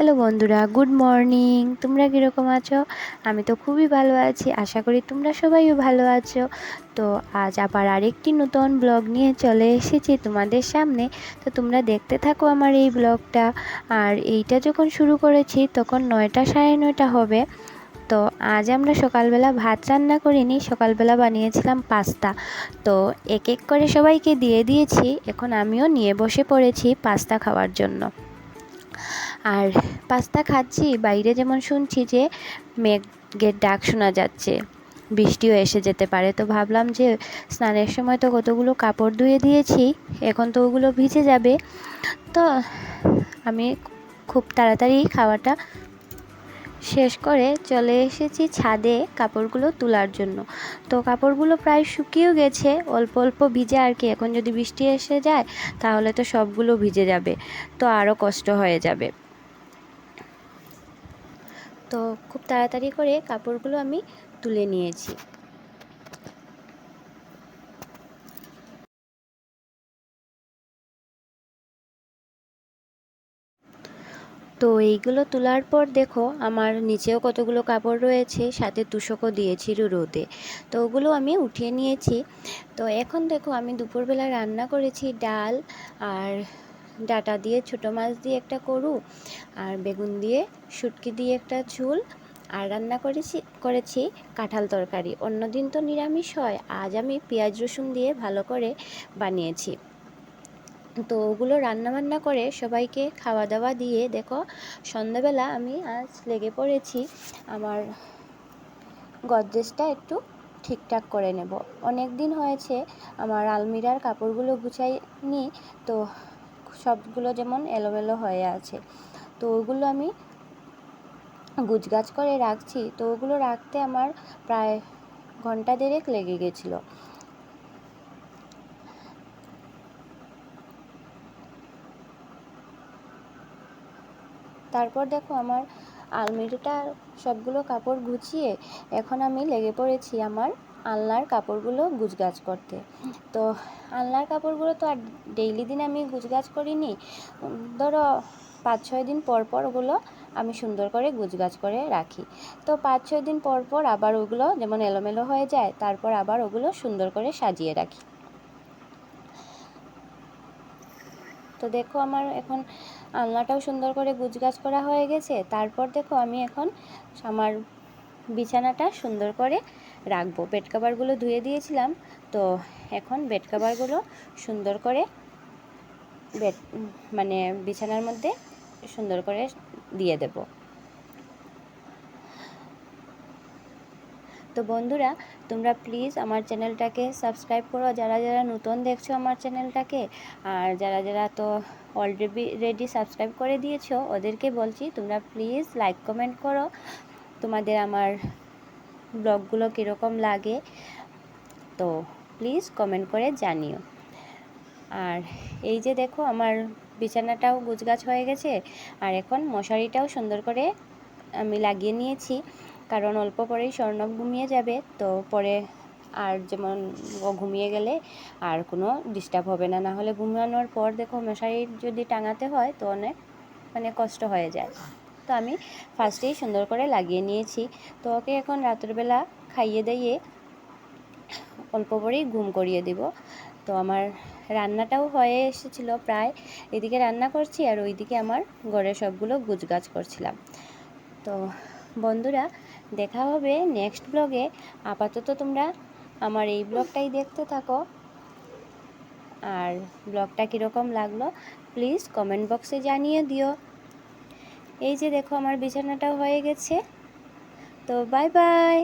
Hello বন্ধুরা, good morning. তোমরা কীরকম আছো? আমি তো খুবই ভালো আছি, আশা করি তোমরা সবাইও ভালো আছো। তো আজ আবার আরেকটি নতুন ব্লগ নিয়ে চলে এসেছি তোমাদের সামনে। তো তোমরা দেখতে থাকো আমার এই ব্লগটা। আর এইটা যখন শুরু করেছি তখন 9টা সাড়ে 9টা হবে। তো আজ আমরা সকালবেলা ভাত রান্না করিনি, সকালবেলা বানিয়েছিলাম পাস্তা। তো এক এক করে সবাইকে দিয়ে দিয়েছি, এখন আমিও নিয়ে বসে পড়েছি পাস্তা খাওয়ার জন্য। আর পাস্তা খাচ্ছি, বাইরে যেমন শুনছি যে মেঘের ডাক শোনা যাচ্ছে, বৃষ্টিও এসে যেতে পারে। তো ভাবলাম যে স্নানের সময় তো কতগুলো কাপড় ধুয়ে দিয়েছি, এখন তো ওগুলো ভিজে যাবে। তো আমি খুব তাড়াতাড়ি খাওয়াটা শেষ করে চলে এসেছি ছাদে কাপড়গুলো তোলার জন্য। তো কাপড়গুলো প্রায় শুকিয়েও গেছে, অল্প অল্প ভিজে আর কি। এখন যদি বৃষ্টি এসে যায় তাহলে তো সবগুলো ভিজে যাবে, তো আরও কষ্ট হয়ে যাবে। তো খুব তাড়াতাড়ি করে কাপড়গুলো আমি তুলে নিয়েছি। তো এইগুলো তোলার পর দেখো আমার নিচেও কতগুলো কাপড় রয়েছে, সাথে তুষকও দিয়েছি রোদে। তো ওগুলো আমি উঠিয়ে নিয়েছি। তো এখন দেখো আমি দুপুরবেলা রান্না করেছি ডাল আর ডাঁটা দিয়ে ছোটো মাছ দিয়ে একটা করু, আর বেগুন দিয়ে শুটকি দিয়ে একটা ঝোল, আর রান্না করেছি কাঁঠাল তরকারি। অন্যদিন তো নিরামিষ হয়, আজ আমি পেঁয়াজ রসুন দিয়ে ভালো করে বানিয়েছি। তো ওগুলো রান্নাবান্না করে সবাইকে খাওয়া দাওয়া দিয়ে দেখো সন্ধ্যাবেলা আমি আজ লেগে পড়েছি আমার গডরেজটা একটু ঠিকঠাক করে নেব। অনেক দিন হয়েছে আমার আলমিরার কাপড়গুলো গুছাইনি, তো সবগুলো যেমন এলোমেলো হয়ে আছে। তো ওগুলো আমি গুছগাছ করে রাখছি। তো ওগুলো রাখতে আমার প্রায় ঘন্টা দেড়েক লেগে গেছিলো। তারপর দেখো আমার আলমিরাটা সবগুলো কাপড় গুছিয়ে এখন আমি লেগে পড়েছি আমার আলনার কাপড়গুলো গুছগাছ করতে। তো আলনার কাপড়গুলো তো আর ডেইলি দিন আমি গুছগাছ করিনি, ধরো 5-6 দিন পর পর ওগুলো আমি সুন্দর করে গুছগাছ করে রাখি। তো 5-6 দিন পর পর আবার ওগুলো যেমন এলোমেলো হয়ে যায়, তারপর আবার ওগুলো সুন্দর করে সাজিয়ে রাখি। তো দেখো আমার এখন আলনাটাও সুন্দর করে গুছগাছ করা হয়ে গেছে। তারপর দেখো আমি এখন আমার বিছানাটা সুন্দর করে রাখবো। বেড কাভারগুলো ধুয়ে দিয়েছিলাম, তো এখন বেড কাভারগুলো সুন্দর করে মানে বিছানার মধ্যে সুন্দর করে দিয়ে দেব। তো বন্ধুরা, তোমরা প্লিজ আমার চ্যানেলটাকে সাবস্ক্রাইব করো, যারা যারা নতুন দেখছো আমার চ্যানেলটাকে। আর যারা যারা তো অলরেডি সাবস্ক্রাইব করে দিয়েছো ওদেরকে বলছি তোমরা প্লিজ লাইক কমেন্ট করো, তোমাদের আমার ব্লগগুলো কীরকম লাগে তো প্লিজ কমেন্ট করে জানিও। আর এই যে দেখো আমার বিছানাটাও গুছগাছ হয়ে গেছে, আর এখন মশারিটাও সুন্দর করে আমি লাগিয়ে নিয়েছি, কারণ অল্প পরেই স্বর্ণব ঘুমিয়ে যাবে। তো পরে আর যেমন ও ঘুমিয়ে গেলে আর কোনো ডিস্টার্ব হবে না, না হলে ঘুমানোর পর দেখো মশারি যদি টাঙাতে হয় তো অনেক কষ্ট হয়ে যায়। তো আমি ফার্স্টেই সুন্দর করে লাগিয়ে নিয়েছি। তো ওকে এখন রাত্রেবেলা খাইয়ে দিয়ে অল্প পরেই ঘুম করিয়ে দিব। তো আমার রান্নাটাও হয়ে এসেছিলো প্রায়, এদিকে রান্না করছি আর ওইদিকে আমার ঘরের সবগুলো গুছগাছ করছিলাম। তো বন্ধুরা, দেখা হবে নেক্সট ব্লগে। আপাতত তোমরা আমার এই ব্লগটাই দেখতে থাকো, আর ব্লগটা কীরকম লাগলো প্লিজ কমেন্ট বক্সে জানিয়ে দিও। এই যে দেখো আমার বিছানাটাও হয়ে গেছে। তো বাই বাই।